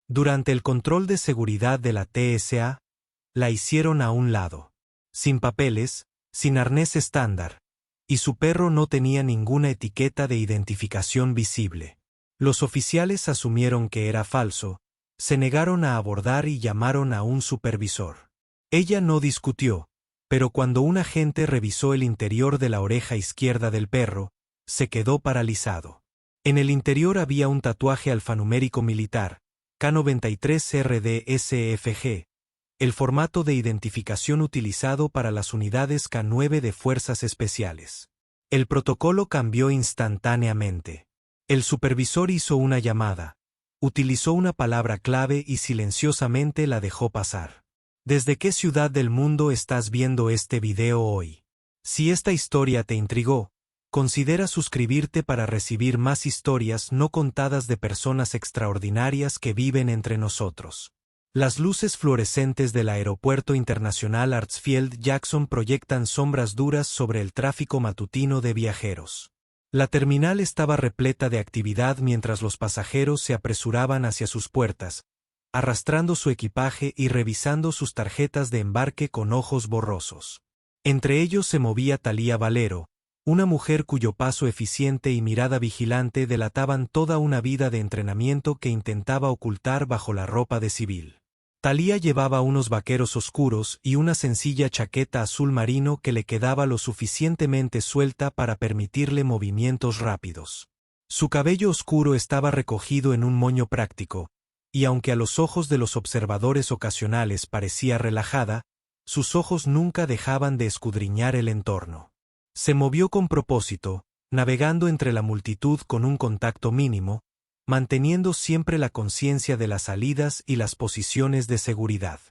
Durante el control de seguridad de la TSA, la hicieron a un lado. Sin papeles, sin arnés estándar, y su perro no tenía ninguna etiqueta de identificación visible. Los oficiales asumieron que era falso, se negaron a abordar y llamaron a un supervisor. Ella no discutió, pero cuando un agente revisó el interior de la oreja izquierda del perro, se quedó paralizado. En el interior había un tatuaje alfanumérico militar, K93RD-SFG, el formato de identificación utilizado para las unidades K9 de Fuerzas Especiales. El protocolo cambió instantáneamente. El supervisor hizo una llamada, utilizó una palabra clave y silenciosamente la dejó pasar. ¿Desde qué ciudad del mundo estás viendo este video hoy? Si esta historia te intrigó, considera suscribirte para recibir más historias no contadas de personas extraordinarias que viven entre nosotros. Las luces fluorescentes del Aeropuerto Internacional Hartsfield-Jackson proyectan sombras duras sobre el tráfico matutino de viajeros. La terminal estaba repleta de actividad mientras los pasajeros se apresuraban hacia sus puertas, arrastrando su equipaje y revisando sus tarjetas de embarque con ojos borrosos. Entre ellos se movía Thalía Valero, una mujer cuyo paso eficiente y mirada vigilante delataban toda una vida de entrenamiento que intentaba ocultar bajo la ropa de civil. Thalía llevaba unos vaqueros oscuros y una sencilla chaqueta azul marino que le quedaba lo suficientemente suelta para permitirle movimientos rápidos. Su cabello oscuro estaba recogido en un moño práctico, y aunque a los ojos de los observadores ocasionales parecía relajada, sus ojos nunca dejaban de escudriñar el entorno. Se movió con propósito, navegando entre la multitud con un contacto mínimo, manteniendo siempre la conciencia de las salidas y las posiciones de seguridad.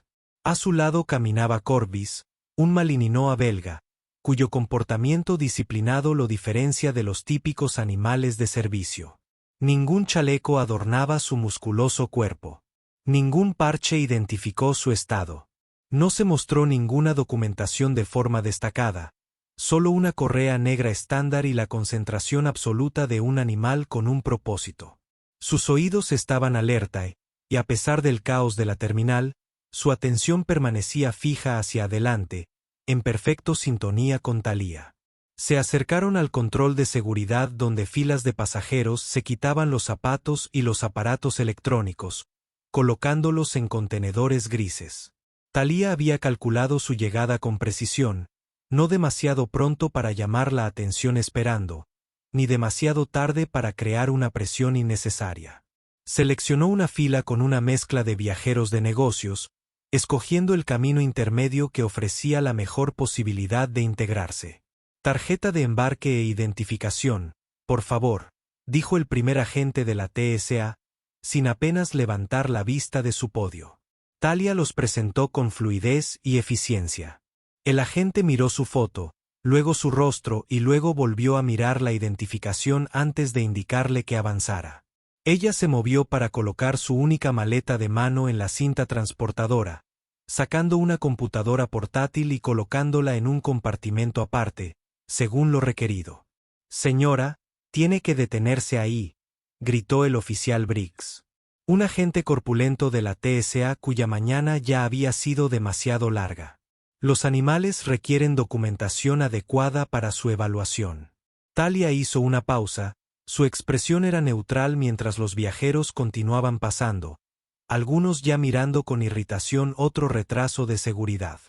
A su lado caminaba Corbis, un Malinois belga, cuyo comportamiento disciplinado lo diferencia de los típicos animales de servicio. Ningún chaleco adornaba su musculoso cuerpo. Ningún parche identificó su estado. No se mostró ninguna documentación de forma destacada, solo una correa negra estándar y la concentración absoluta de un animal con un propósito. Sus oídos estaban alerta y a pesar del caos de la terminal, su atención permanecía fija hacia adelante, en perfecta sintonía con Thalía. Se acercaron al control de seguridad donde filas de pasajeros se quitaban los zapatos y los aparatos electrónicos, colocándolos en contenedores grises. Thalía había calculado su llegada con precisión, no demasiado pronto para llamar la atención esperando, ni demasiado tarde para crear una presión innecesaria. Seleccionó una fila con una mezcla de viajeros de negocios, escogiendo el camino intermedio que ofrecía la mejor posibilidad de integrarse. Tarjeta de embarque e identificación, por favor, dijo el primer agente de la TSA, sin apenas levantar la vista de su podio. Thalía los presentó con fluidez y eficiencia. El agente miró su foto, luego su rostro y luego volvió a mirar la identificación antes de indicarle que avanzara. Ella se movió para colocar su única maleta de mano en la cinta transportadora, sacando una computadora portátil y colocándola en un compartimento aparte, según lo requerido. «Señora, tiene que detenerse ahí», gritó el oficial Briggs. Un agente corpulento de la TSA cuya mañana ya había sido demasiado larga. Los animales requieren documentación adecuada para su evaluación. Thalía hizo una pausa, su expresión era neutral mientras los viajeros continuaban pasando, algunos ya mirando con irritación otro retraso de seguridad.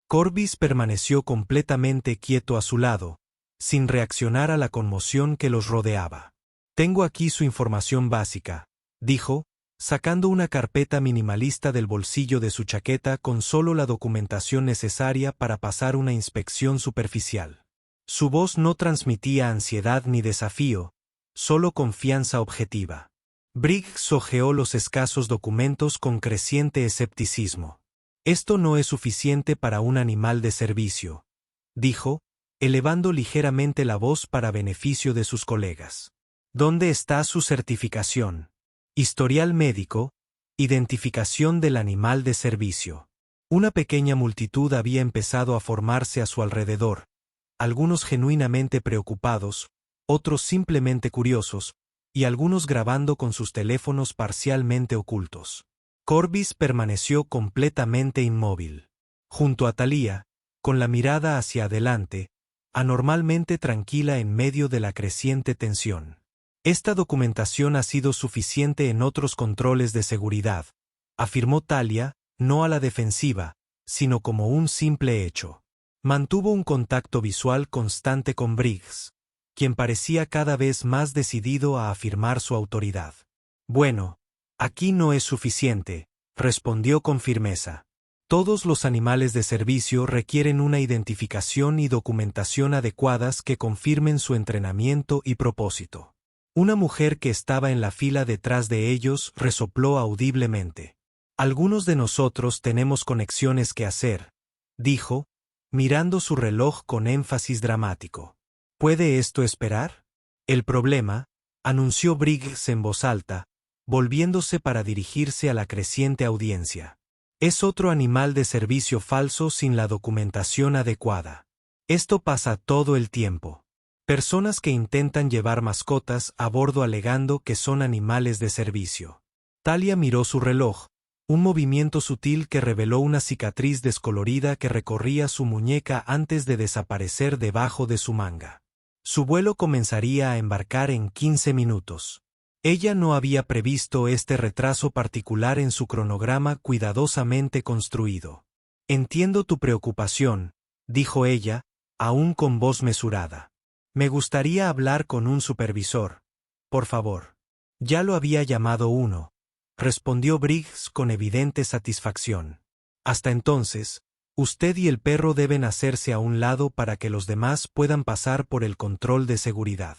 Corbis permaneció completamente quieto a su lado, sin reaccionar a la conmoción que los rodeaba. «Tengo aquí su información básica», dijo, sacando una carpeta minimalista del bolsillo de su chaqueta con solo la documentación necesaria para pasar una inspección superficial. Su voz no transmitía ansiedad ni desafío, solo confianza objetiva. Briggs hojeó los escasos documentos con creciente escepticismo. «Esto no es suficiente para un animal de servicio», dijo, elevando ligeramente la voz para beneficio de sus colegas. «¿Dónde está su certificación? Historial médico, identificación del animal de servicio». Una pequeña multitud había empezado a formarse a su alrededor, algunos genuinamente preocupados, otros simplemente curiosos, y algunos grabando con sus teléfonos parcialmente ocultos. Corbis permaneció completamente inmóvil. Junto a Thalía, con la mirada hacia adelante, anormalmente tranquila en medio de la creciente tensión. Esta documentación ha sido suficiente en otros controles de seguridad, afirmó Thalía, no a la defensiva, sino como un simple hecho. Mantuvo un contacto visual constante con Briggs, quien parecía cada vez más decidido a afirmar su autoridad. Bueno, aquí no es suficiente, respondió con firmeza. Todos los animales de servicio requieren una identificación y documentación adecuadas que confirmen su entrenamiento y propósito. Una mujer que estaba en la fila detrás de ellos resopló audiblemente. Algunos de nosotros tenemos conexiones que hacer, dijo, mirando su reloj con énfasis dramático. ¿Puede esto esperar? El problema, anunció Briggs en voz alta, volviéndose para dirigirse a la creciente audiencia. Es otro animal de servicio falso sin la documentación adecuada. Esto pasa todo el tiempo. Personas que intentan llevar mascotas a bordo alegando que son animales de servicio. Thalía miró su reloj, un movimiento sutil que reveló una cicatriz descolorida que recorría su muñeca antes de desaparecer debajo de su manga. Su vuelo comenzaría a embarcar en 15 minutos. Ella no había previsto este retraso particular en su cronograma cuidadosamente construido. Entiendo tu preocupación, dijo ella, aún con voz mesurada. Me gustaría hablar con un supervisor. Por favor. Ya lo había llamado uno, respondió Briggs con evidente satisfacción. Hasta entonces, usted y el perro deben hacerse a un lado para que los demás puedan pasar por el control de seguridad.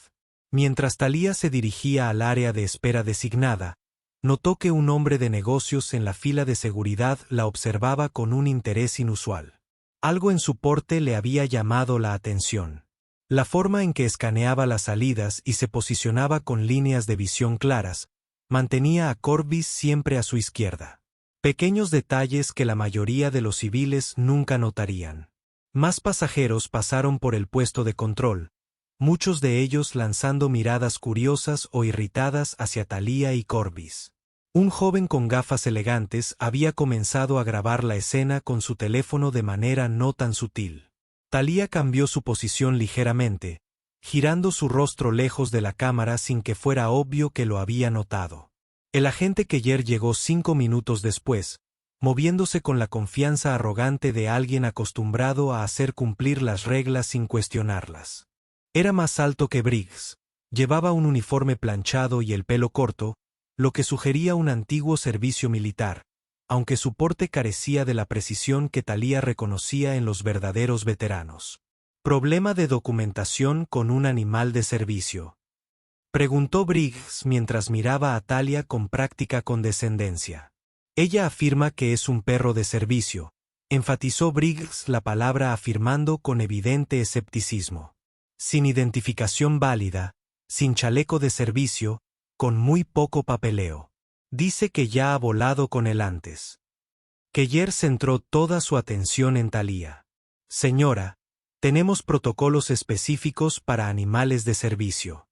Mientras Thalía se dirigía al área de espera designada, notó que un hombre de negocios en la fila de seguridad la observaba con un interés inusual. Algo en su porte le había llamado la atención. La forma en que escaneaba las salidas y se posicionaba con líneas de visión claras, mantenía a Corbis siempre a su izquierda. Pequeños detalles que la mayoría de los civiles nunca notarían. Más pasajeros pasaron por el puesto de control, muchos de ellos lanzando miradas curiosas o irritadas hacia Thalía y Corbis. Un joven con gafas elegantes había comenzado a grabar la escena con su teléfono de manera no tan sutil. Thalía cambió su posición ligeramente, girando su rostro lejos de la cámara sin que fuera obvio que lo había notado. El agente Keller llegó 5 minutos después, moviéndose con la confianza arrogante de alguien acostumbrado a hacer cumplir las reglas sin cuestionarlas. Era más alto que Briggs, llevaba un uniforme planchado y el pelo corto, lo que sugería un antiguo servicio militar, aunque su porte carecía de la precisión que Thalía reconocía en los verdaderos veteranos. ¿Problema de documentación con un animal de servicio?, preguntó Briggs mientras miraba a Thalía con práctica condescendencia. Ella afirma que es un perro de servicio, enfatizó Briggs la palabra afirmando con evidente escepticismo. Sin identificación válida, sin chaleco de servicio, con muy poco papeleo. Dice que ya ha volado con él antes. Keller centró toda su atención en Thalía. Señora, tenemos protocolos específicos para animales de servicio.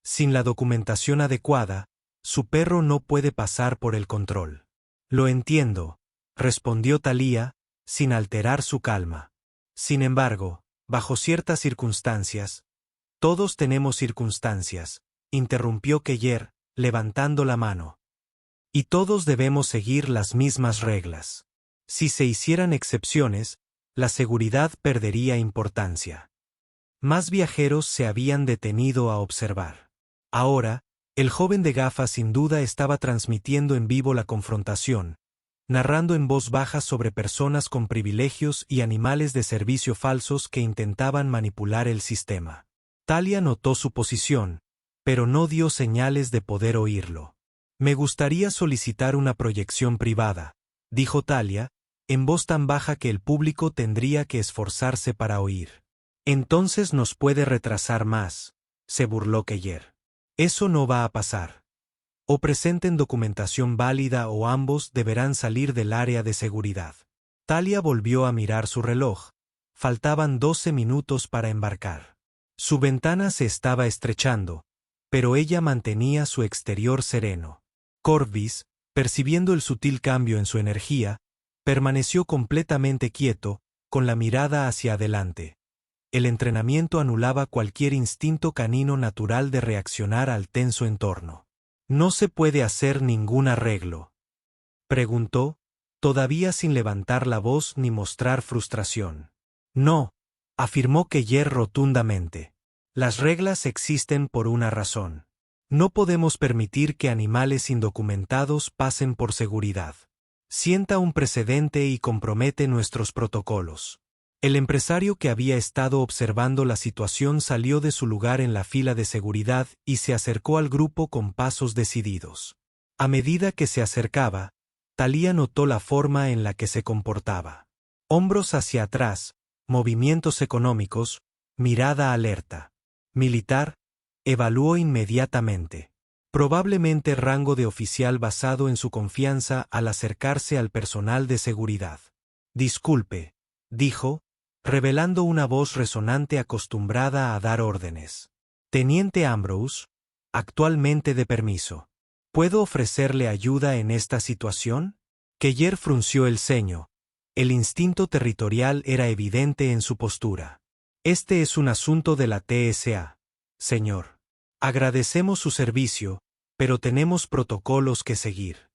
Sin la documentación adecuada, su perro no puede pasar por el control. Lo entiendo, respondió Thalía, sin alterar su calma. Sin embargo, bajo ciertas circunstancias, todos tenemos circunstancias, interrumpió Keller, levantando la mano. Y todos debemos seguir las mismas reglas. Si se hicieran excepciones, la seguridad perdería importancia. Más viajeros se habían detenido a observar. Ahora, el joven de gafas sin duda estaba transmitiendo en vivo la confrontación, narrando en voz baja sobre personas con privilegios y animales de servicio falsos que intentaban manipular el sistema. Thalía notó su posición, pero no dio señales de poder oírlo. Me gustaría solicitar una proyección privada, dijo Thalía, en voz tan baja que el público tendría que esforzarse para oír. Entonces nos puede retrasar más, se burló Keller. Eso no va a pasar. O presenten documentación válida o ambos deberán salir del área de seguridad. Thalía volvió a mirar su reloj. Faltaban 12 minutos para embarcar. Su ventana se estaba estrechando, pero ella mantenía su exterior sereno. Corbis, Percibiendo el sutil cambio en su energía, permaneció completamente quieto, con la mirada hacia adelante. El entrenamiento anulaba cualquier instinto canino natural de reaccionar al tenso entorno. «¿No se puede hacer ningún arreglo?», preguntó, todavía sin levantar la voz ni mostrar frustración. «No», afirmó Keller rotundamente. «Las reglas existen por una razón. No podemos permitir que animales indocumentados pasen por seguridad. Sienta un precedente y compromete nuestros protocolos». El empresario que había estado observando la situación salió de su lugar en la fila de seguridad y se acercó al grupo con pasos decididos. A medida que se acercaba, Thalía notó la forma en la que se comportaba. Hombros hacia atrás, movimientos económicos, mirada alerta. Militar, evaluó inmediatamente. Probablemente rango de oficial basado en su confianza al acercarse al personal de seguridad. «Disculpe», dijo, revelando una voz resonante acostumbrada a dar órdenes. «Teniente Ambrose, actualmente de permiso. ¿Puedo ofrecerle ayuda en esta situación?». Keller frunció el ceño. El instinto territorial era evidente en su postura. «Este es un asunto de la TSA, señor. Agradecemos su servicio, pero tenemos protocolos que seguir».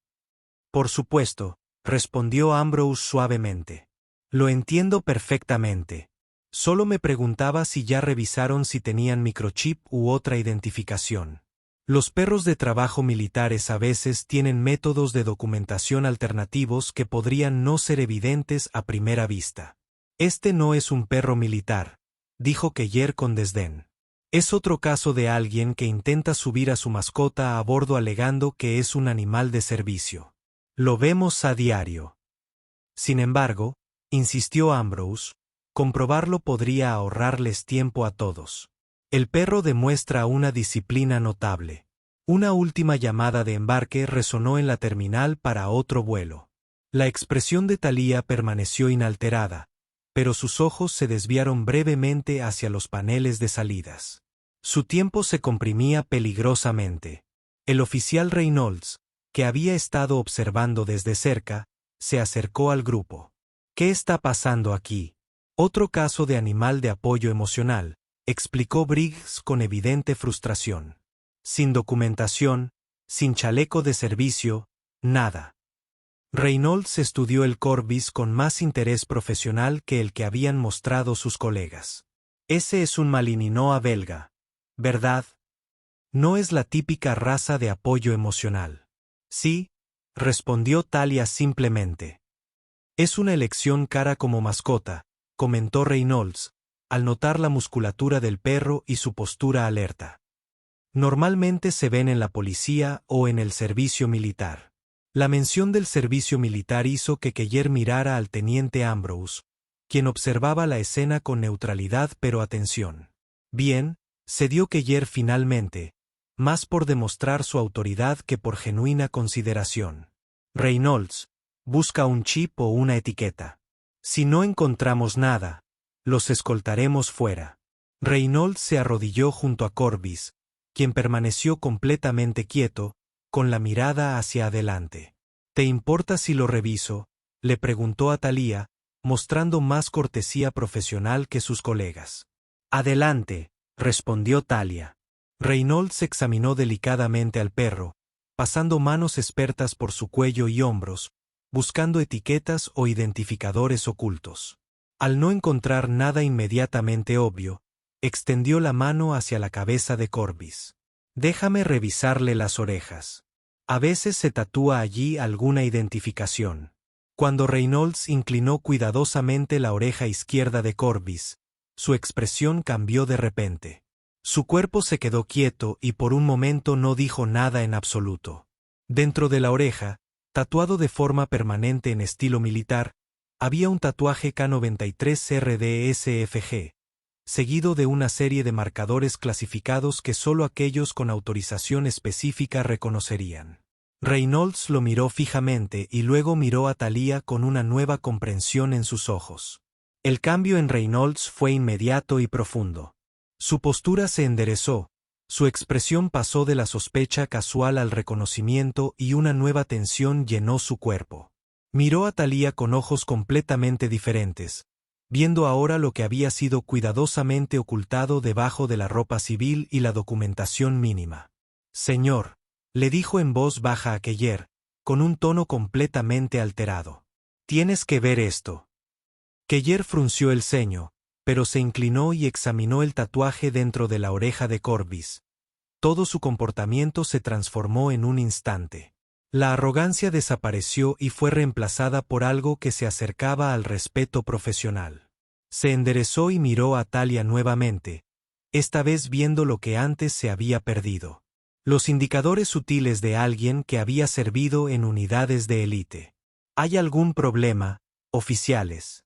«Por supuesto», respondió Ambrose suavemente. «Lo entiendo perfectamente. Solo me preguntaba si ya revisaron si tenían microchip u otra identificación. Los perros de trabajo militares a veces tienen métodos de documentación alternativos que podrían no ser evidentes a primera vista». «Este no es un perro militar», dijo Keller con desdén. «Es otro caso de alguien que intenta subir a su mascota a bordo alegando que es un animal de servicio. Lo vemos a diario». Sin embargo, insistió Ambrose, comprobarlo podría ahorrarles tiempo a todos. El perro demuestra una disciplina notable. Una última llamada de embarque resonó en la terminal para otro vuelo. La expresión de Thalía permaneció inalterada, pero sus ojos se desviaron brevemente hacia los paneles de salidas. Su tiempo se comprimía peligrosamente. El oficial Reynolds, que había estado observando desde cerca, se acercó al grupo. «¿Qué está pasando aquí?». «Otro caso de animal de apoyo emocional», explicó Briggs con evidente frustración. «Sin documentación, sin chaleco de servicio, nada». Reynolds estudió el Corvis con más interés profesional que el que habían mostrado sus colegas. «Ese es un Malinois belga, ¿verdad? No es la típica raza de apoyo emocional». «Sí», respondió Thalía simplemente. «Es una elección cara como mascota», comentó Reynolds, al notar la musculatura del perro y su postura alerta. «Normalmente se ven en la policía o en el servicio militar». La mención del servicio militar hizo que Keller mirara al teniente Ambrose, quien observaba la escena con neutralidad pero atención. «Bien», cedió Keller finalmente, más por demostrar su autoridad que por genuina consideración. «Reynolds, busca un chip o una etiqueta. Si no encontramos nada, los escoltaremos fuera». Reynolds se arrodilló junto a Corvis, quien permaneció completamente quieto, con la mirada hacia adelante. «¿Te importa si lo reviso?», le preguntó a Thalía, mostrando más cortesía profesional que sus colegas. «Adelante», respondió Thalía. Reynolds examinó delicadamente al perro, pasando manos expertas por su cuello y hombros, buscando etiquetas o identificadores ocultos. Al no encontrar nada inmediatamente obvio, extendió la mano hacia la cabeza de Corvis. «Déjame revisarle las orejas. A veces se tatúa allí alguna identificación». Cuando Reynolds inclinó cuidadosamente la oreja izquierda de Corvis, su expresión cambió de repente. Su cuerpo se quedó quieto y por un momento no dijo nada en absoluto. Dentro de la oreja, tatuado de forma permanente en estilo militar, había un tatuaje K93RDSFG, seguido de una serie de marcadores clasificados que solo aquellos con autorización específica reconocerían. Reynolds lo miró fijamente y luego miró a Thalía con una nueva comprensión en sus ojos. El cambio en Reynolds fue inmediato y profundo. Su postura se enderezó, Su expresión pasó de la sospecha casual al reconocimiento y una nueva tensión llenó su cuerpo. Miró a Thalía con ojos completamente diferentes, viendo ahora lo que había sido cuidadosamente ocultado debajo de la ropa civil y la documentación mínima. «Señor», le dijo en voz baja a Keller, con un tono completamente alterado. «Tienes que ver esto». Keller frunció el ceño, pero se inclinó y examinó el tatuaje dentro de la oreja de Corbis. Todo su comportamiento se transformó en un instante. La arrogancia desapareció y fue reemplazada por algo que se acercaba al respeto profesional. Se enderezó y miró a Thalía nuevamente, esta vez viendo lo que antes se había perdido. Los indicadores sutiles de alguien que había servido en unidades de élite. ¿Hay algún problema, oficiales?,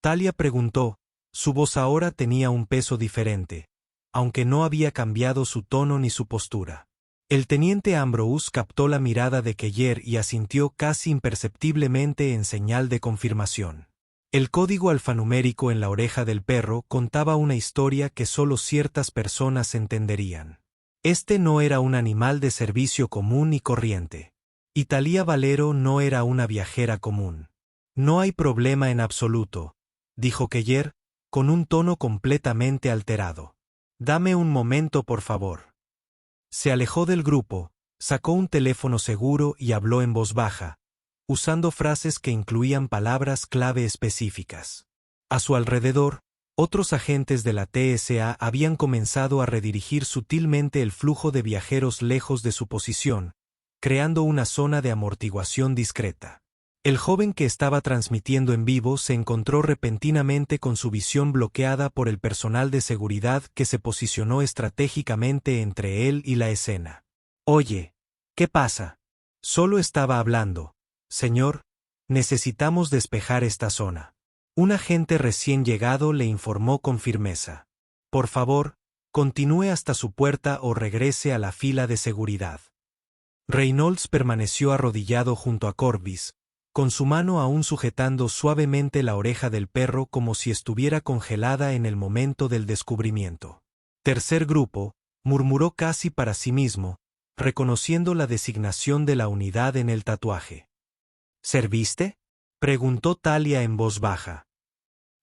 Thalía preguntó. Su voz ahora tenía un peso diferente, aunque no había cambiado su tono ni su postura. El teniente Ambrose captó la mirada de Keller y asintió casi imperceptiblemente en señal de confirmación. El código alfanumérico en la oreja del perro contaba una historia que solo ciertas personas entenderían. Este no era un animal de servicio común y corriente. Y Thalía Valero no era una viajera común. «No hay problema en absoluto», dijo Keller, con un tono completamente alterado. «Dame un momento, por favor». Se alejó del grupo, sacó un teléfono seguro y habló en voz baja, usando frases que incluían palabras clave específicas. A su alrededor, otros agentes de la TSA habían comenzado a redirigir sutilmente el flujo de viajeros lejos de su posición, creando una zona de amortiguación discreta. El joven que estaba transmitiendo en vivo se encontró repentinamente con su visión bloqueada por el personal de seguridad que se posicionó estratégicamente entre él y la escena. «Oye, ¿qué pasa?» «Solo estaba hablando. Señor, necesitamos despejar esta zona». Un agente recién llegado le informó con firmeza. «Por favor, continúe hasta su puerta o regrese a la fila de seguridad». Reynolds permaneció arrodillado junto a Corbis, con su mano aún sujetando suavemente la oreja del perro como si estuviera congelada en el momento del descubrimiento. «Tercer grupo», murmuró casi para sí mismo, reconociendo la designación de la unidad en el tatuaje. «¿Serviste?», preguntó Thalía en voz baja.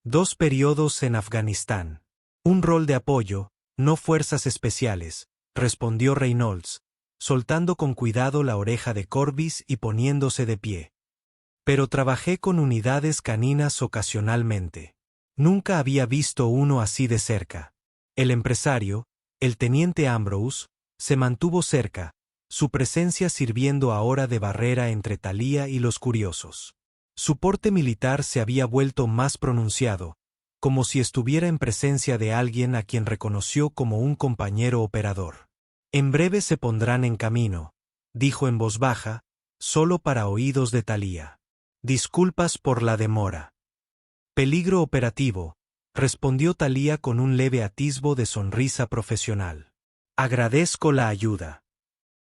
«2 periodos en Afganistán. Un rol de apoyo, no fuerzas especiales», respondió Reynolds, soltando con cuidado la oreja de Corbis y poniéndose de pie. «Pero trabajé con unidades caninas ocasionalmente. Nunca había visto uno así de cerca». El empresario, el teniente Ambrose, se mantuvo cerca, su presencia sirviendo ahora de barrera entre Thalía y los curiosos. Su porte militar se había vuelto más pronunciado, como si estuviera en presencia de alguien a quien reconoció como un compañero operador. «En breve se pondrán en camino», dijo en voz baja, solo para oídos de Thalía. «Disculpas por la demora». «Peligro operativo», respondió Thalía con un leve atisbo de sonrisa profesional. «Agradezco la ayuda».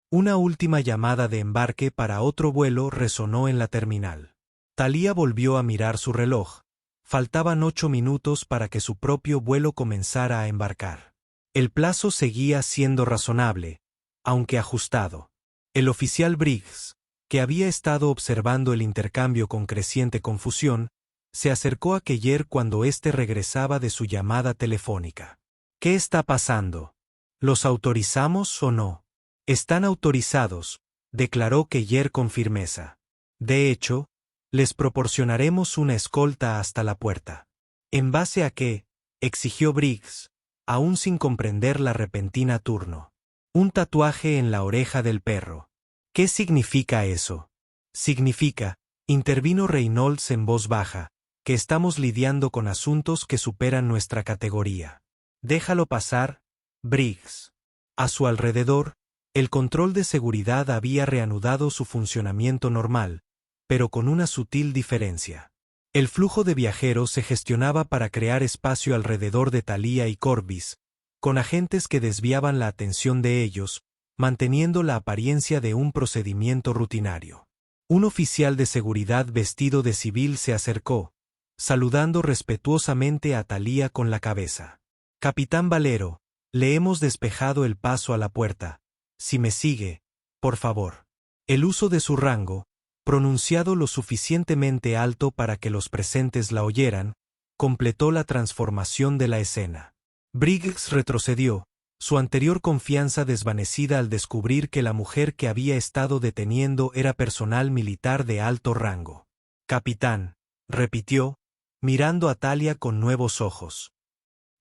Una última llamada de embarque para otro vuelo resonó en la terminal. Thalía volvió a mirar su reloj. Faltaban 8 minutos para que su propio vuelo comenzara a embarcar. El plazo seguía siendo razonable, aunque ajustado. El oficial Briggs, que había estado observando el intercambio con creciente confusión, se acercó a Keller cuando éste regresaba de su llamada telefónica. «¿Qué está pasando? ¿Los autorizamos o no?» «Están autorizados», declaró Keller con firmeza. «De hecho, les proporcionaremos una escolta hasta la puerta». «¿En base a qué?», exigió Briggs, aún sin comprender la repentina turno. «Un tatuaje en la oreja del perro». «¿Qué significa eso?» «Significa», intervino Reynolds en voz baja, «que estamos lidiando con asuntos que superan nuestra categoría». «Déjalo pasar, Briggs». A su alrededor, el control de seguridad había reanudado su funcionamiento normal, pero con una sutil diferencia. El flujo de viajeros se gestionaba para crear espacio alrededor de Thalía y Corbis, con agentes que desviaban la atención de ellos, manteniendo la apariencia de un procedimiento rutinario. Un oficial de seguridad vestido de civil se acercó, saludando respetuosamente a Thalía con la cabeza. «Capitán Valero», Le hemos despejado el paso a la puerta. Si me sigue, por favor. El uso de su rango, pronunciado lo suficientemente alto para que los presentes la oyeran, completó la transformación de la escena. Briggs retrocedió, su anterior confianza desvanecida al descubrir que la mujer que había estado deteniendo era personal militar de alto rango. «Capitán», repitió, mirando a Talia con nuevos ojos.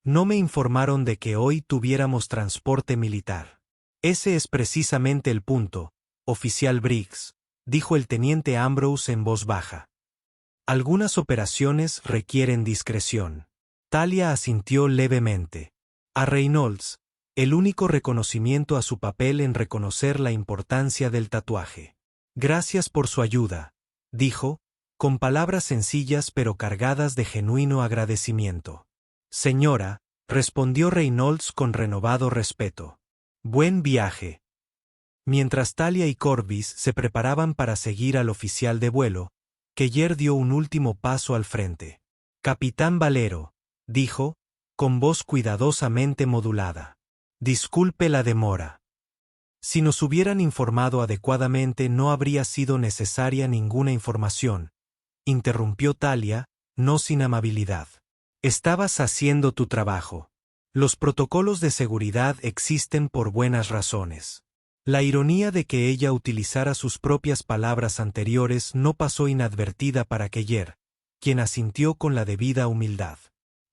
«No me informaron de que hoy tuviéramos transporte militar». «Ese es precisamente el punto, oficial Briggs», dijo el teniente Ambrose en voz baja. «Algunas operaciones requieren discreción». Talia asintió levemente. A Reynolds, el único reconocimiento a su papel en reconocer la importancia del tatuaje. «Gracias por su ayuda», dijo, con palabras sencillas pero cargadas de genuino agradecimiento. «Señora», respondió Reynolds con renovado respeto. «Buen viaje». Mientras Talia y Corbis se preparaban para seguir al oficial de vuelo, Keller dio un último paso al frente. «Capitán Valero», dijo, con voz cuidadosamente modulada. «Disculpe la demora. Si nos hubieran informado adecuadamente no habría sido necesaria ninguna información», interrumpió Talia, no sin amabilidad. «Estabas haciendo tu trabajo. Los protocolos de seguridad existen por buenas razones». La ironía de que ella utilizara sus propias palabras anteriores no pasó inadvertida para Keller, quien asintió con la debida humildad.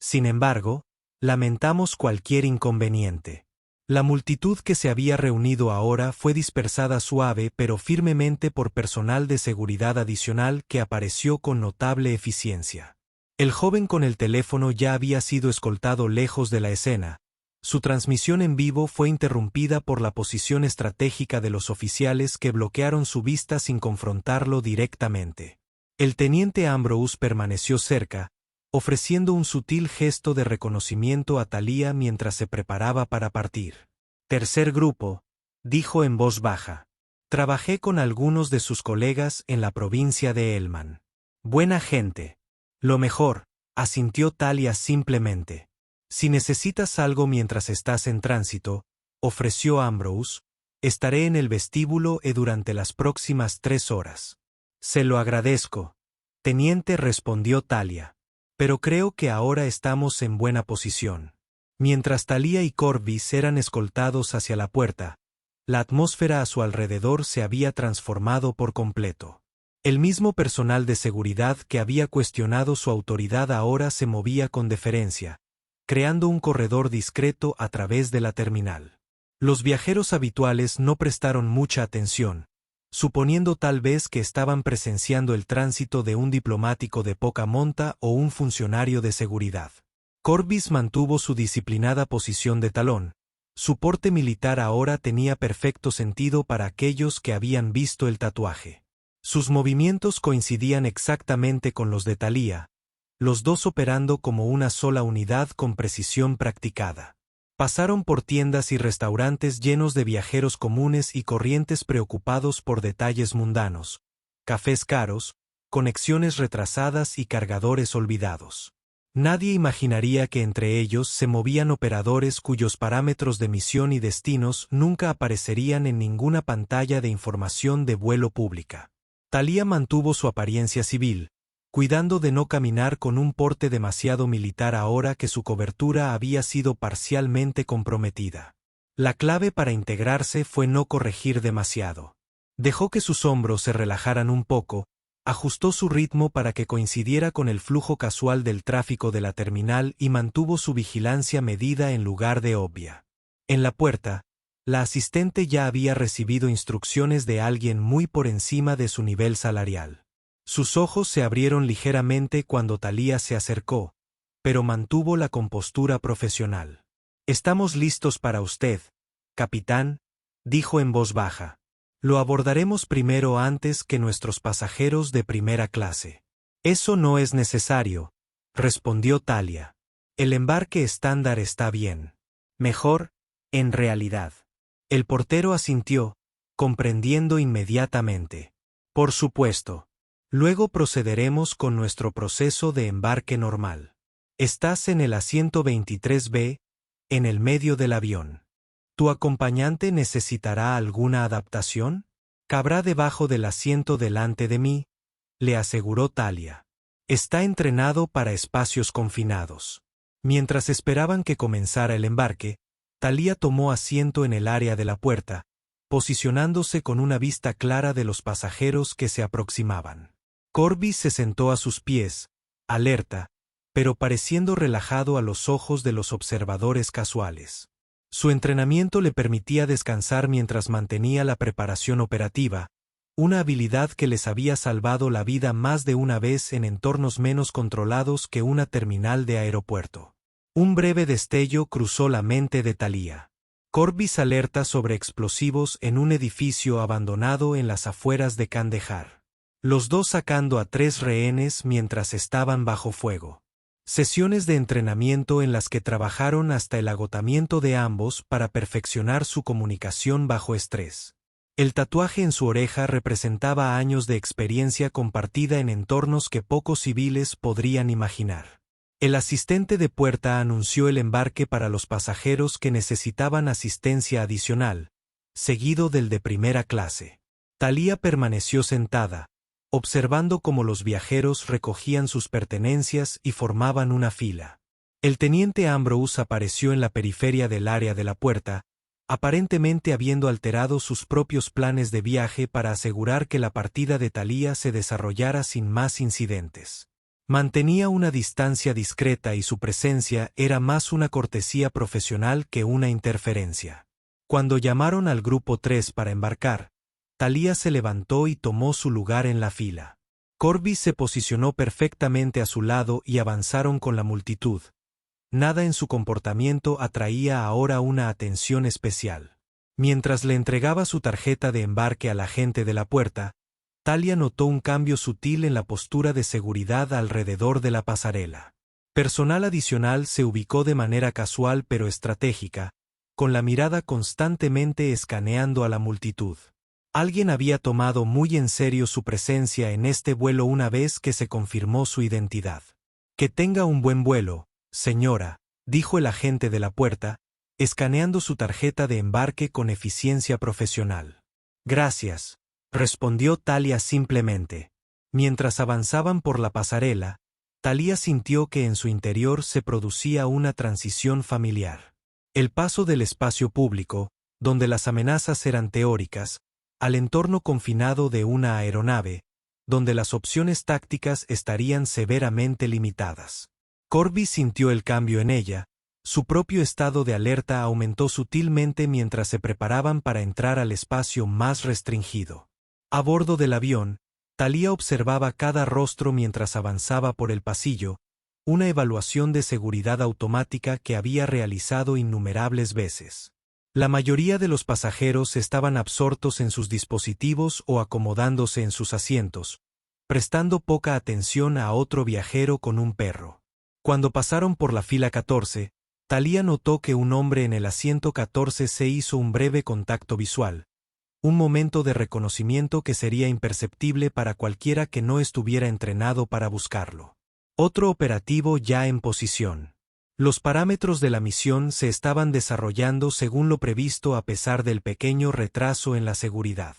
«Sin embargo, lamentamos cualquier inconveniente». La multitud que se había reunido ahora fue dispersada suave pero firmemente por personal de seguridad adicional que apareció con notable eficiencia. El joven con el teléfono ya había sido escoltado lejos de la escena. Su transmisión en vivo fue interrumpida por la posición estratégica de los oficiales que bloquearon su vista sin confrontarlo directamente. El teniente Ambrose permaneció cerca, ofreciendo un sutil gesto de reconocimiento a Talia mientras se preparaba para partir. «Tercer grupo», dijo en voz baja. «Trabajé con algunos de sus colegas en la provincia de Helmand. Buena gente». «Lo mejor», asintió Talia simplemente. «Si necesitas algo mientras estás en tránsito», ofreció Ambrose, «estaré en el vestíbulo durante las próximas 3 horas». «Se lo agradezco», teniente, respondió Talia. «Pero creo que ahora estamos en buena posición». Mientras Talia y Corbis eran escoltados hacia la puerta, la atmósfera a su alrededor se había transformado por completo. El mismo personal de seguridad que había cuestionado su autoridad ahora se movía con deferencia, creando un corredor discreto a través de la terminal. Los viajeros habituales no prestaron mucha atención, suponiendo tal vez que estaban presenciando el tránsito de un diplomático de poca monta o un funcionario de seguridad. Corbis mantuvo su disciplinada posición de talón. Su porte militar ahora tenía perfecto sentido para aquellos que habían visto el tatuaje. Sus movimientos coincidían exactamente con los de Talia, los dos operando como una sola unidad con precisión practicada. Pasaron por tiendas y restaurantes llenos de viajeros comunes y corrientes preocupados por detalles mundanos, cafés caros, conexiones retrasadas y cargadores olvidados. Nadie imaginaría que entre ellos se movían operadores cuyos parámetros de misión y destinos nunca aparecerían en ninguna pantalla de información de vuelo pública. Talia mantuvo su apariencia civil, cuidando de no caminar con un porte demasiado militar ahora que su cobertura había sido parcialmente comprometida. La clave para integrarse fue no corregir demasiado. Dejó que sus hombros se relajaran un poco, ajustó su ritmo para que coincidiera con el flujo casual del tráfico de la terminal y mantuvo su vigilancia medida en lugar de obvia. En la puerta, la asistente ya había recibido instrucciones de alguien muy por encima de su nivel salarial. Sus ojos se abrieron ligeramente cuando Talia se acercó, pero mantuvo la compostura profesional. «Estamos listos para usted, capitán», dijo en voz baja. «Lo abordaremos primero antes que nuestros pasajeros de primera clase». «Eso no es necesario», respondió Talia. «El embarque estándar está bien. Mejor, en realidad». El portero asintió, comprendiendo inmediatamente. «Por supuesto. Luego procederemos con nuestro proceso de embarque normal. Estás en el asiento 23B», en el medio del avión. ¿Tu acompañante necesitará alguna adaptación? Cabrá debajo del asiento delante de mí, le aseguró Talia. Está entrenado para espacios confinados. Mientras esperaban que comenzara el embarque, Talia tomó asiento en el área de la puerta, posicionándose con una vista clara de los pasajeros que se aproximaban. Corby se sentó a sus pies, alerta, pero pareciendo relajado a los ojos de los observadores casuales. Su entrenamiento le permitía descansar mientras mantenía la preparación operativa, una habilidad que les había salvado la vida más de una vez en entornos menos controlados que una terminal de aeropuerto. Un breve destello cruzó la mente de Talia. Corby alerta sobre explosivos en un edificio abandonado en las afueras de Kandahar. Los dos sacando a 3 rehenes mientras estaban bajo fuego. Sesiones de entrenamiento en las que trabajaron hasta el agotamiento de ambos para perfeccionar su comunicación bajo estrés. El tatuaje en su oreja representaba años de experiencia compartida en entornos que pocos civiles podrían imaginar. El asistente de puerta anunció el embarque para los pasajeros que necesitaban asistencia adicional, seguido del de primera clase. Talia permaneció sentada, observando cómo los viajeros recogían sus pertenencias y formaban una fila. El teniente Ambrose apareció en la periferia del área de la puerta, aparentemente habiendo alterado sus propios planes de viaje para asegurar que la partida de Talia se desarrollara sin más incidentes. Mantenía una distancia discreta y su presencia era más una cortesía profesional que una interferencia. Cuando llamaron al grupo 3 para embarcar, Talia se levantó y tomó su lugar en la fila. Corby se posicionó perfectamente a su lado y avanzaron con la multitud. Nada en su comportamiento atraía ahora una atención especial. Mientras le entregaba su tarjeta de embarque al agente de la puerta, Talia notó un cambio sutil en la postura de seguridad alrededor de la pasarela. Personal adicional se ubicó de manera casual pero estratégica, con la mirada constantemente escaneando a la multitud. Alguien había tomado muy en serio su presencia en este vuelo una vez que se confirmó su identidad. Que tenga un buen vuelo, señora, dijo el agente de la puerta, escaneando su tarjeta de embarque con eficiencia profesional. Gracias, respondió Talia simplemente. Mientras avanzaban por la pasarela, Talia sintió que en su interior se producía una transición familiar. El paso del espacio público, donde las amenazas eran teóricas, al entorno confinado de una aeronave, donde las opciones tácticas estarían severamente limitadas. Corby sintió el cambio en ella, su propio estado de alerta aumentó sutilmente mientras se preparaban para entrar al espacio más restringido. A bordo del avión, Talia observaba cada rostro mientras avanzaba por el pasillo, una evaluación de seguridad automática que había realizado innumerables veces. La mayoría de los pasajeros estaban absortos en sus dispositivos o acomodándose en sus asientos, prestando poca atención a otro viajero con un perro. Cuando pasaron por la fila 14, Talia notó que un hombre en el asiento 14 se hizo un breve contacto visual, un momento de reconocimiento que sería imperceptible para cualquiera que no estuviera entrenado para buscarlo. Otro operativo ya en posición. Los parámetros de la misión se estaban desarrollando según lo previsto a pesar del pequeño retraso en la seguridad.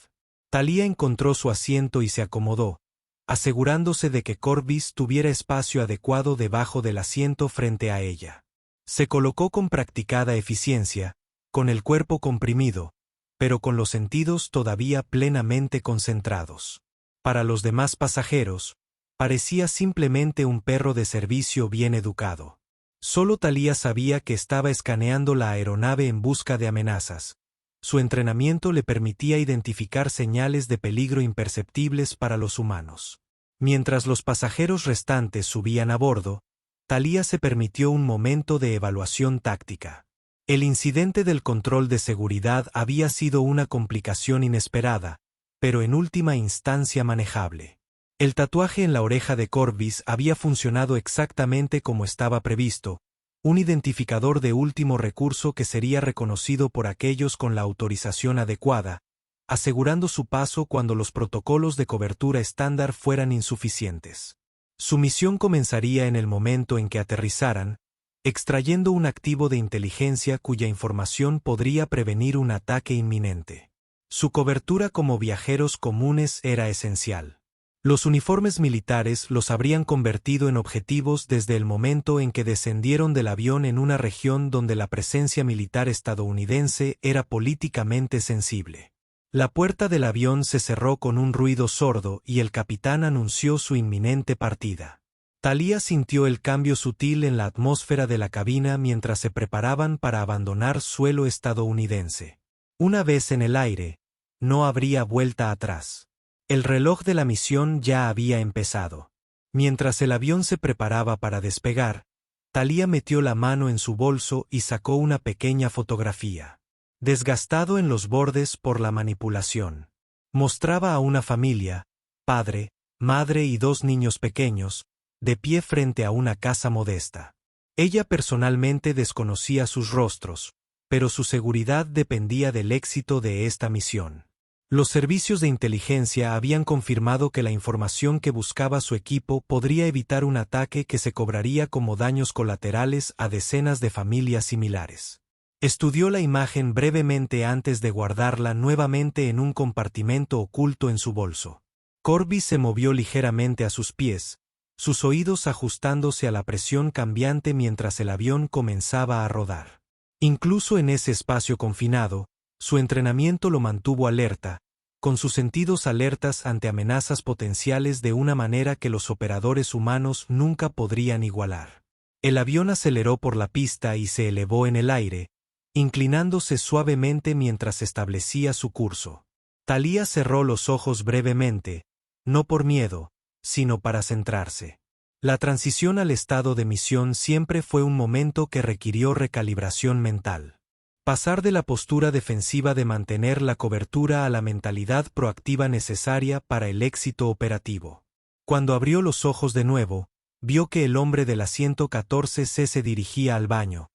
Talia encontró su asiento y se acomodó, asegurándose de que Corby tuviera espacio adecuado debajo del asiento frente a ella. Se colocó con practicada eficiencia, con el cuerpo comprimido, pero con los sentidos todavía plenamente concentrados. Para los demás pasajeros, parecía simplemente un perro de servicio bien educado. Solo Talia sabía que estaba escaneando la aeronave en busca de amenazas. Su entrenamiento le permitía identificar señales de peligro imperceptibles para los humanos. Mientras los pasajeros restantes subían a bordo, Talia se permitió un momento de evaluación táctica. El incidente del control de seguridad había sido una complicación inesperada, pero en última instancia manejable. El tatuaje en la oreja de Corby había funcionado exactamente como estaba previsto, un identificador de último recurso que sería reconocido por aquellos con la autorización adecuada, asegurando su paso cuando los protocolos de cobertura estándar fueran insuficientes. Su misión comenzaría en el momento en que aterrizaran, extrayendo un activo de inteligencia cuya información podría prevenir un ataque inminente. Su cobertura como viajeros comunes era esencial. Los uniformes militares los habrían convertido en objetivos desde el momento en que descendieron del avión en una región donde la presencia militar estadounidense era políticamente sensible. La puerta del avión se cerró con un ruido sordo y el capitán anunció su inminente partida. Talia sintió el cambio sutil en la atmósfera de la cabina mientras se preparaban para abandonar suelo estadounidense. Una vez en el aire, no habría vuelta atrás. El reloj de la misión ya había empezado. Mientras el avión se preparaba para despegar, Talia metió la mano en su bolso y sacó una pequeña fotografía. Desgastado en los bordes por la manipulación. Mostraba a una familia, padre, madre y 2 niños pequeños, de pie frente a una casa modesta. Ella personalmente desconocía sus rostros, pero su seguridad dependía del éxito de esta misión. Los servicios de inteligencia habían confirmado que la información que buscaba su equipo podría evitar un ataque que se cobraría como daños colaterales a decenas de familias similares. Estudió la imagen brevemente antes de guardarla nuevamente en un compartimento oculto en su bolso. Corby se movió ligeramente a sus pies, sus oídos ajustándose a la presión cambiante mientras el avión comenzaba a rodar. Incluso en ese espacio confinado, su entrenamiento lo mantuvo alerta, con sus sentidos alertas ante amenazas potenciales de una manera que los operadores humanos nunca podrían igualar. El avión aceleró por la pista y se elevó en el aire, inclinándose suavemente mientras establecía su curso. Talia cerró los ojos brevemente, no por miedo, sino para centrarse. La transición al estado de misión siempre fue un momento que requirió recalibración mental. Pasar de la postura defensiva de mantener la cobertura a la mentalidad proactiva necesaria para el éxito operativo. Cuando abrió los ojos de nuevo, vio que el hombre del asiento 14C se dirigía al baño,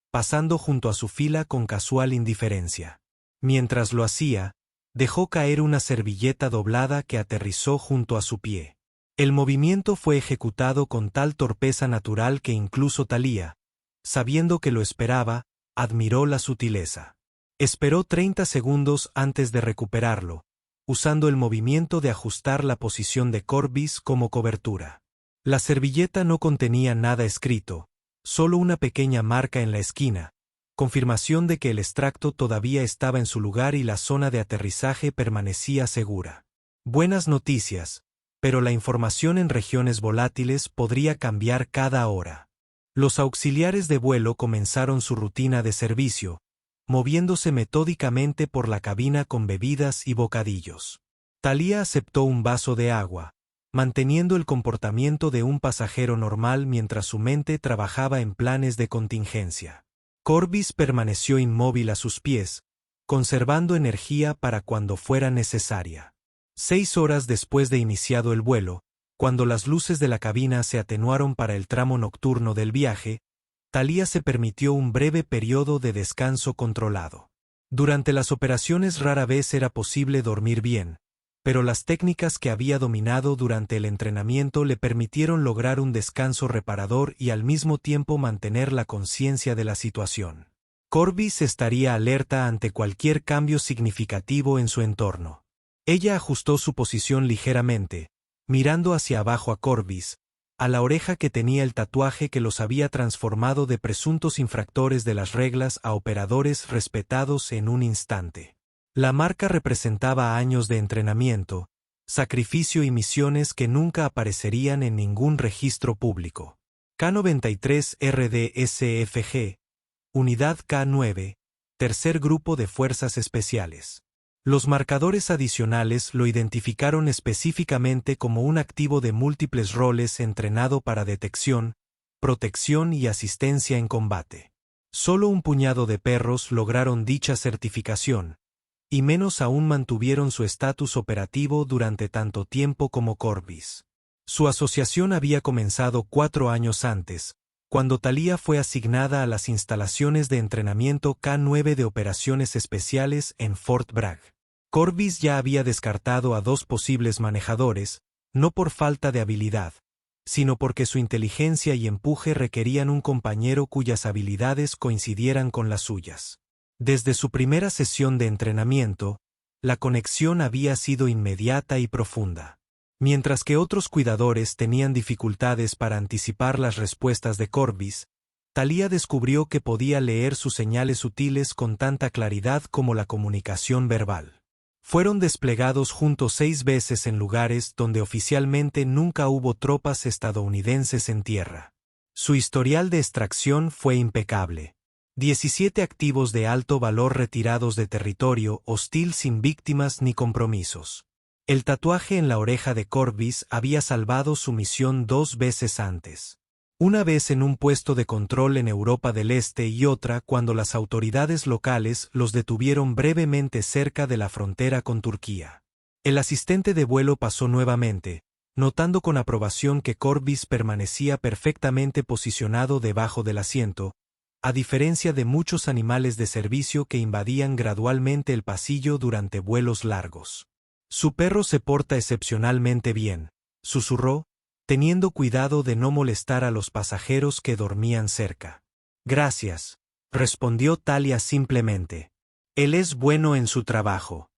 pasando junto a su fila con casual indiferencia. Mientras lo hacía, dejó caer una servilleta doblada que aterrizó junto a su pie. El movimiento fue ejecutado con tal torpeza natural que incluso Talia, sabiendo que lo esperaba, admiró la sutileza. Esperó 30 segundos antes de recuperarlo, usando el movimiento de ajustar la posición de Corbis como cobertura. La servilleta no contenía nada escrito, solo una pequeña marca en la esquina, confirmación de que el extracto todavía estaba en su lugar y la zona de aterrizaje permanecía segura. Buenas noticias, pero la información en regiones volátiles podría cambiar cada hora. Los auxiliares de vuelo comenzaron su rutina de servicio, moviéndose metódicamente por la cabina con bebidas y bocadillos. Talia aceptó un vaso de agua, manteniendo el comportamiento de un pasajero normal mientras su mente trabajaba en planes de contingencia. Corbis permaneció inmóvil a sus pies, conservando energía para cuando fuera necesaria. 6 horas después de iniciado el vuelo, cuando las luces de la cabina se atenuaron para el tramo nocturno del viaje, Talia se permitió un breve periodo de descanso controlado. Durante las operaciones rara vez era posible dormir bien, pero las técnicas que había dominado durante el entrenamiento le permitieron lograr un descanso reparador y al mismo tiempo mantener la conciencia de la situación. Corbis estaría alerta ante cualquier cambio significativo en su entorno. Ella ajustó su posición ligeramente, mirando hacia abajo a Corbis, a la oreja que tenía el tatuaje que los había transformado de presuntos infractores de las reglas a operadores respetados en un instante. La marca representaba años de entrenamiento, sacrificio y misiones que nunca aparecerían en ningún registro público. K-93 RDSFG, Unidad K-9, Tercer Grupo de Fuerzas Especiales. Los marcadores adicionales lo identificaron específicamente como un activo de múltiples roles entrenado para detección, protección y asistencia en combate. Solo un puñado de perros lograron dicha certificación, y menos aún mantuvieron su estatus operativo durante tanto tiempo como Corbis. Su asociación había comenzado 4 años antes, cuando Talia fue asignada a las instalaciones de entrenamiento K-9 de operaciones especiales en Fort Bragg. Corbis ya había descartado a 2 posibles manejadores, no por falta de habilidad, sino porque su inteligencia y empuje requerían un compañero cuyas habilidades coincidieran con las suyas. Desde su primera sesión de entrenamiento, la conexión había sido inmediata y profunda. Mientras que otros cuidadores tenían dificultades para anticipar las respuestas de Corbis, Talia descubrió que podía leer sus señales sutiles con tanta claridad como la comunicación verbal. Fueron desplegados juntos 6 veces en lugares donde oficialmente nunca hubo tropas estadounidenses en tierra. Su historial de extracción fue impecable. 17 activos de alto valor retirados de territorio hostil sin víctimas ni compromisos. El tatuaje en la oreja de Corbis había salvado su misión 2 veces antes. Una vez en un puesto de control en Europa del Este y otra cuando las autoridades locales los detuvieron brevemente cerca de la frontera con Turquía. El asistente de vuelo pasó nuevamente, notando con aprobación que Corbis permanecía perfectamente posicionado debajo del asiento, a diferencia de muchos animales de servicio que invadían gradualmente el pasillo durante vuelos largos. Su perro se porta excepcionalmente bien, susurró, teniendo cuidado de no molestar a los pasajeros que dormían cerca. Gracias, respondió Talia simplemente. Él es bueno en su trabajo.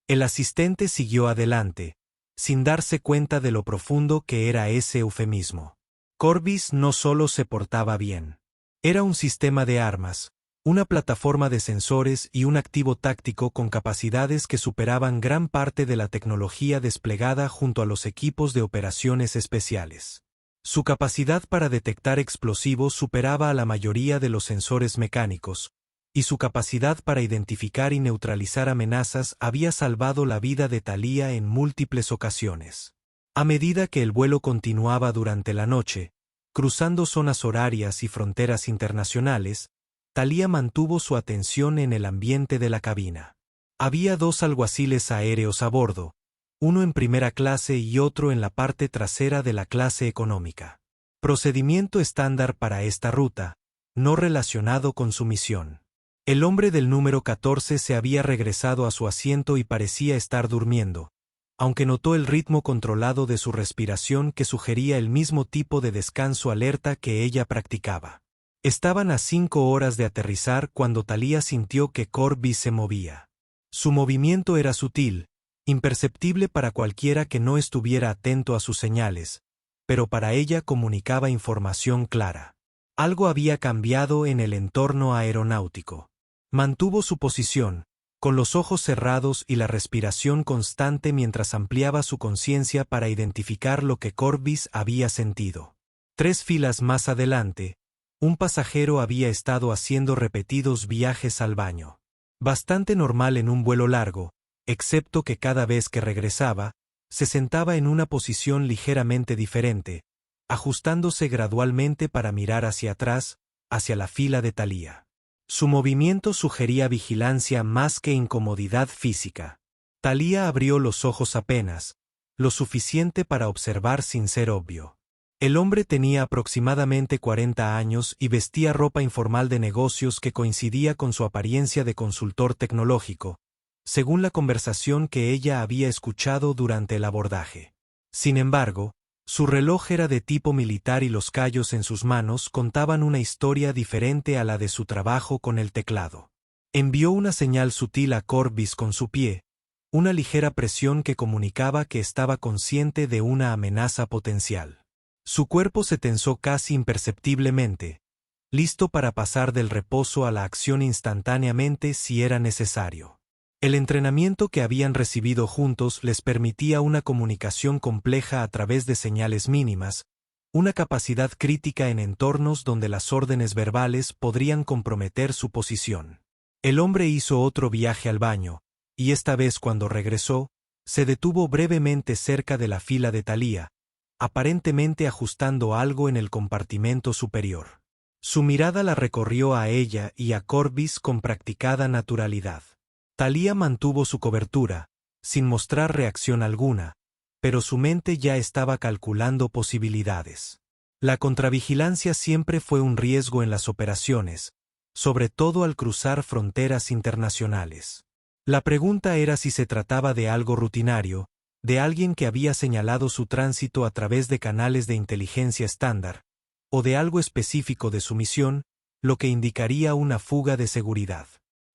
El asistente siguió adelante, sin darse cuenta de lo profundo que era ese eufemismo. Corbis no solo se portaba bien. Era un sistema de armas, una plataforma de sensores y un activo táctico con capacidades que superaban gran parte de la tecnología desplegada junto a los equipos de operaciones especiales. Su capacidad para detectar explosivos superaba a la mayoría de los sensores mecánicos, y su capacidad para identificar y neutralizar amenazas había salvado la vida de Talia en múltiples ocasiones. A medida que el vuelo continuaba durante la noche, cruzando zonas horarias y fronteras internacionales, Talia mantuvo su atención en el ambiente de la cabina. Había 2 alguaciles aéreos a bordo, uno en primera clase y otro en la parte trasera de la clase económica. Procedimiento estándar para esta ruta, no relacionado con su misión. El hombre del número 14 se había regresado a su asiento y parecía estar durmiendo, aunque notó el ritmo controlado de su respiración que sugería el mismo tipo de descanso alerta que ella practicaba. Estaban a 5 horas de aterrizar cuando Talia sintió que Corbis se movía. Su movimiento era sutil, imperceptible para cualquiera que no estuviera atento a sus señales, pero para ella comunicaba información clara. Algo había cambiado en el entorno aeronáutico. Mantuvo su posición, con los ojos cerrados y la respiración constante mientras ampliaba su conciencia para identificar lo que Corbis había sentido. 3 filas más adelante, un pasajero había estado haciendo repetidos viajes al baño. Bastante normal en un vuelo largo, excepto que cada vez que regresaba, se sentaba en una posición ligeramente diferente, ajustándose gradualmente para mirar hacia atrás, hacia la fila de Talia. Su movimiento sugería vigilancia más que incomodidad física. Talia abrió los ojos apenas, lo suficiente para observar sin ser obvio. El hombre tenía aproximadamente 40 años y vestía ropa informal de negocios que coincidía con su apariencia de consultor tecnológico, según la conversación que ella había escuchado durante el abordaje. Sin embargo, su reloj era de tipo militar y los callos en sus manos contaban una historia diferente a la de su trabajo con el teclado. Envió una señal sutil a Corbis con su pie, una ligera presión que comunicaba que estaba consciente de una amenaza potencial. Su cuerpo se tensó casi imperceptiblemente, listo para pasar del reposo a la acción instantáneamente si era necesario. El entrenamiento que habían recibido juntos les permitía una comunicación compleja a través de señales mínimas, una capacidad crítica en entornos donde las órdenes verbales podrían comprometer su posición. El hombre hizo otro viaje al baño, y esta vez cuando regresó, se detuvo brevemente cerca de la fila de Talia, aparentemente ajustando algo en el compartimento superior. Su mirada la recorrió a ella y a Corbis con practicada naturalidad. Talia mantuvo su cobertura, sin mostrar reacción alguna, pero su mente ya estaba calculando posibilidades. La contravigilancia siempre fue un riesgo en las operaciones, sobre todo al cruzar fronteras internacionales. La pregunta era si se trataba de algo rutinario, de alguien que había señalado su tránsito a través de canales de inteligencia estándar, o de algo específico de su misión, lo que indicaría una fuga de seguridad.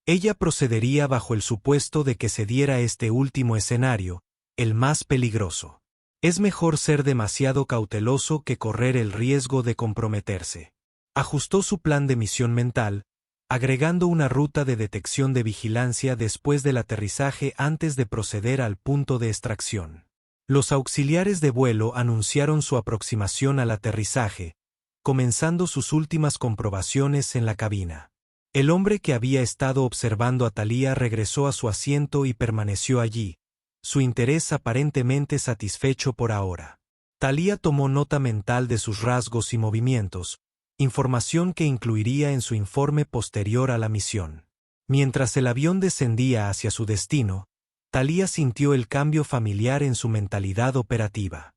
Ella procedería bajo el supuesto de que se diera este último escenario, el más peligroso. Es mejor ser demasiado cauteloso que correr el riesgo de comprometerse. Ajustó su plan de misión mental, agregando una ruta de detección de vigilancia después del aterrizaje antes de proceder al punto de extracción. Los auxiliares de vuelo anunciaron su aproximación al aterrizaje, comenzando sus últimas comprobaciones en la cabina. El hombre que había estado observando a Thalía regresó a su asiento y permaneció allí, su interés aparentemente satisfecho por ahora. Thalía tomó nota mental de sus rasgos y movimientos, información que incluiría en su informe posterior a la misión. Mientras el avión descendía hacia su destino, Thalía sintió el cambio familiar en su mentalidad operativa.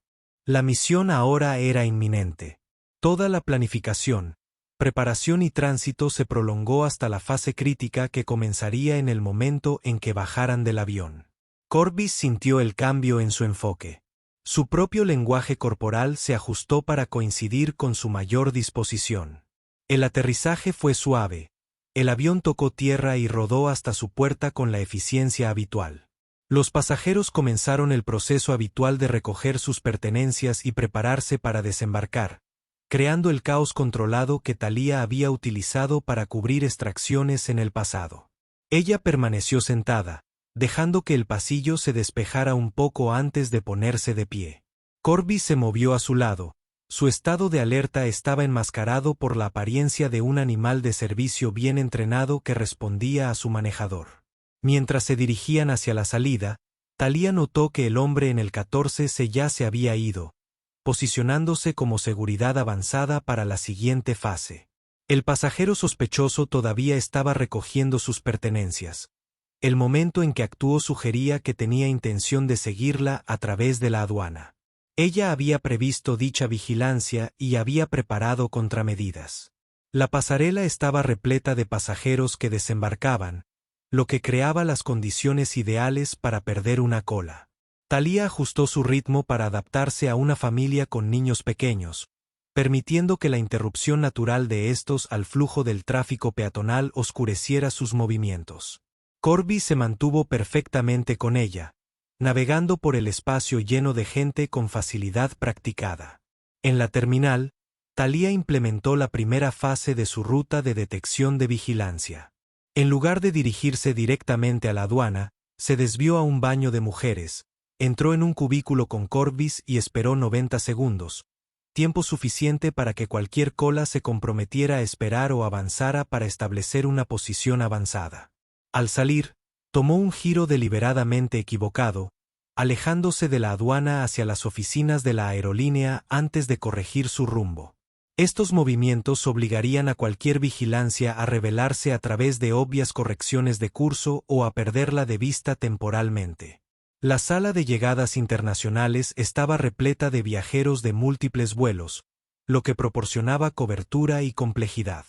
La misión ahora era inminente. Toda la planificación, preparación y tránsito se prolongó hasta la fase crítica que comenzaría en el momento en que bajaran del avión. Corbis sintió el cambio en su enfoque. Su propio lenguaje corporal se ajustó para coincidir con su mayor disposición. El aterrizaje fue suave. El avión tocó tierra y rodó hasta su puerta con la eficiencia habitual. Los pasajeros comenzaron el proceso habitual de recoger sus pertenencias y prepararse para desembarcar, creando el caos controlado que Thalía había utilizado para cubrir extracciones en el pasado. Ella permaneció sentada, dejando que el pasillo se despejara un poco antes de ponerse de pie. Corbis se movió a su lado. Su estado de alerta estaba enmascarado por la apariencia de un animal de servicio bien entrenado que respondía a su manejador. Mientras se dirigían hacia la salida, Thalía notó que el hombre en el 14 ya se había ido, posicionándose como seguridad avanzada para la siguiente fase. El pasajero sospechoso todavía estaba recogiendo sus pertenencias. El momento en que actuó sugería que tenía intención de seguirla a través de la aduana. Ella había previsto dicha vigilancia y había preparado contramedidas. La pasarela estaba repleta de pasajeros que desembarcaban, lo que creaba las condiciones ideales para perder una cola. Thalía ajustó su ritmo para adaptarse a una familia con niños pequeños, permitiendo que la interrupción natural de estos al flujo del tráfico peatonal oscureciera sus movimientos. Corbis se mantuvo perfectamente con ella, navegando por el espacio lleno de gente con facilidad practicada. En la terminal, Thalía implementó la primera fase de su ruta de detección de vigilancia. En lugar de dirigirse directamente a la aduana, se desvió a un baño de mujeres, entró en un cubículo con Corbis y esperó 90 segundos, tiempo suficiente para que cualquier cola se comprometiera a esperar o avanzara para establecer una posición avanzada. Al salir, tomó un giro deliberadamente equivocado, alejándose de la aduana hacia las oficinas de la aerolínea antes de corregir su rumbo. Estos movimientos obligarían a cualquier vigilancia a revelarse a través de obvias correcciones de curso o a perderla de vista temporalmente. La sala de llegadas internacionales estaba repleta de viajeros de múltiples vuelos, lo que proporcionaba cobertura y complejidad.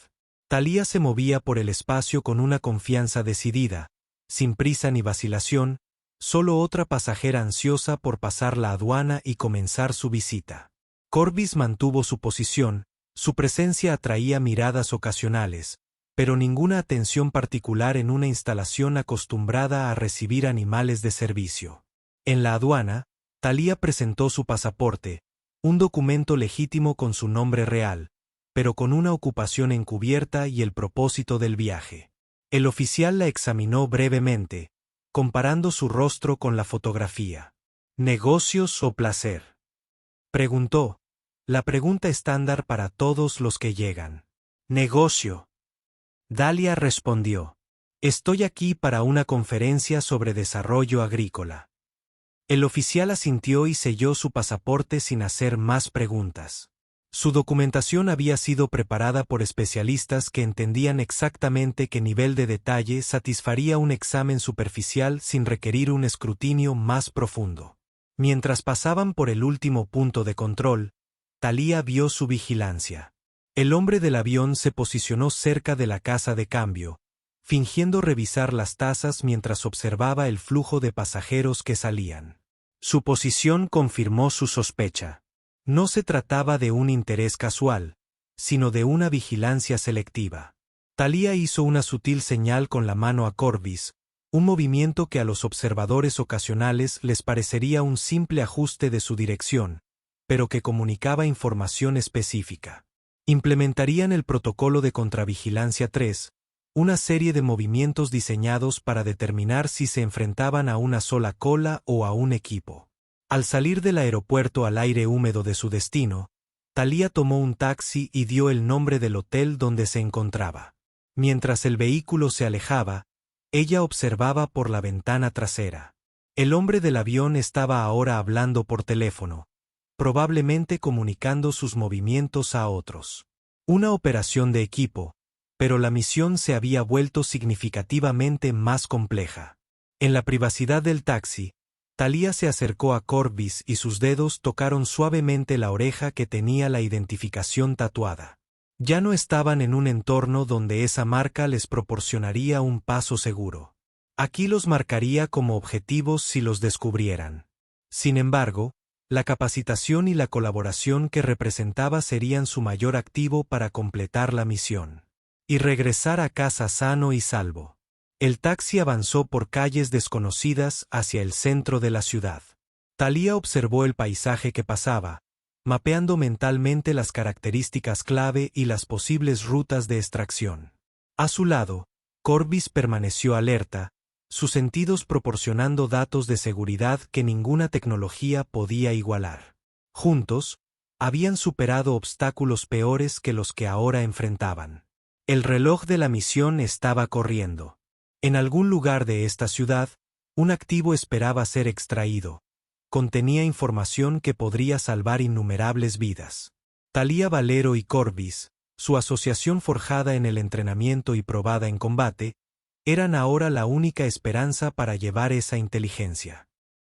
Thalía se movía por el espacio con una confianza decidida, sin prisa ni vacilación, solo otra pasajera ansiosa por pasar la aduana y comenzar su visita. Corbis mantuvo su posición, su presencia atraía miradas ocasionales, pero ninguna atención particular en una instalación acostumbrada a recibir animales de servicio. En la aduana, Thalía presentó su pasaporte, un documento legítimo con su nombre real, pero con una ocupación encubierta y el propósito del viaje. El oficial la examinó brevemente, comparando su rostro con la fotografía. ¿Negocios o placer?, preguntó, la pregunta estándar para todos los que llegan. Negocio. Dalia respondió. Estoy aquí para una conferencia sobre desarrollo agrícola. El oficial asintió y selló su pasaporte sin hacer más preguntas. Su documentación había sido preparada por especialistas que entendían exactamente qué nivel de detalle satisfaría un examen superficial sin requerir un escrutinio más profundo. Mientras pasaban por el último punto de control, Thalía vio su vigilancia. El hombre del avión se posicionó cerca de la casa de cambio, fingiendo revisar las tazas mientras observaba el flujo de pasajeros que salían. Su posición confirmó su sospecha. No se trataba de un interés casual, sino de una vigilancia selectiva. Talia hizo una sutil señal con la mano a Corvus, un movimiento que a los observadores ocasionales les parecería un simple ajuste de su dirección, pero que comunicaba información específica. Implementarían el protocolo de contravigilancia 3, una serie de movimientos diseñados para determinar si se enfrentaban a una sola cola o a un equipo. Al salir del aeropuerto al aire húmedo de su destino, Talia tomó un taxi y dio el nombre del hotel donde se encontraba. Mientras el vehículo se alejaba, ella observaba por la ventana trasera. El hombre del avión estaba ahora hablando por teléfono, probablemente comunicando sus movimientos a otros. Una operación de equipo, pero la misión se había vuelto significativamente más compleja. En la privacidad del taxi, Talia se acercó a Corvus y sus dedos tocaron suavemente la oreja que tenía la identificación tatuada. Ya no estaban en un entorno donde esa marca les proporcionaría un paso seguro. Aquí los marcaría como objetivos si los descubrieran. Sin embargo, la capacitación y la colaboración que representaba serían su mayor activo para completar la misión. Y regresar a casa sano y salvo. El taxi avanzó por calles desconocidas hacia el centro de la ciudad. Talia observó el paisaje que pasaba, mapeando mentalmente las características clave y las posibles rutas de extracción. A su lado, Corvus permaneció alerta, sus sentidos proporcionando datos de seguridad que ninguna tecnología podía igualar. Juntos, habían superado obstáculos peores que los que ahora enfrentaban. El reloj de la misión estaba corriendo. En algún lugar de esta ciudad, un activo esperaba ser extraído. Contenía información que podría salvar innumerables vidas. Talia Valero y Corvus, su asociación forjada en el entrenamiento y probada en combate, eran ahora la única esperanza para llevar esa inteligencia.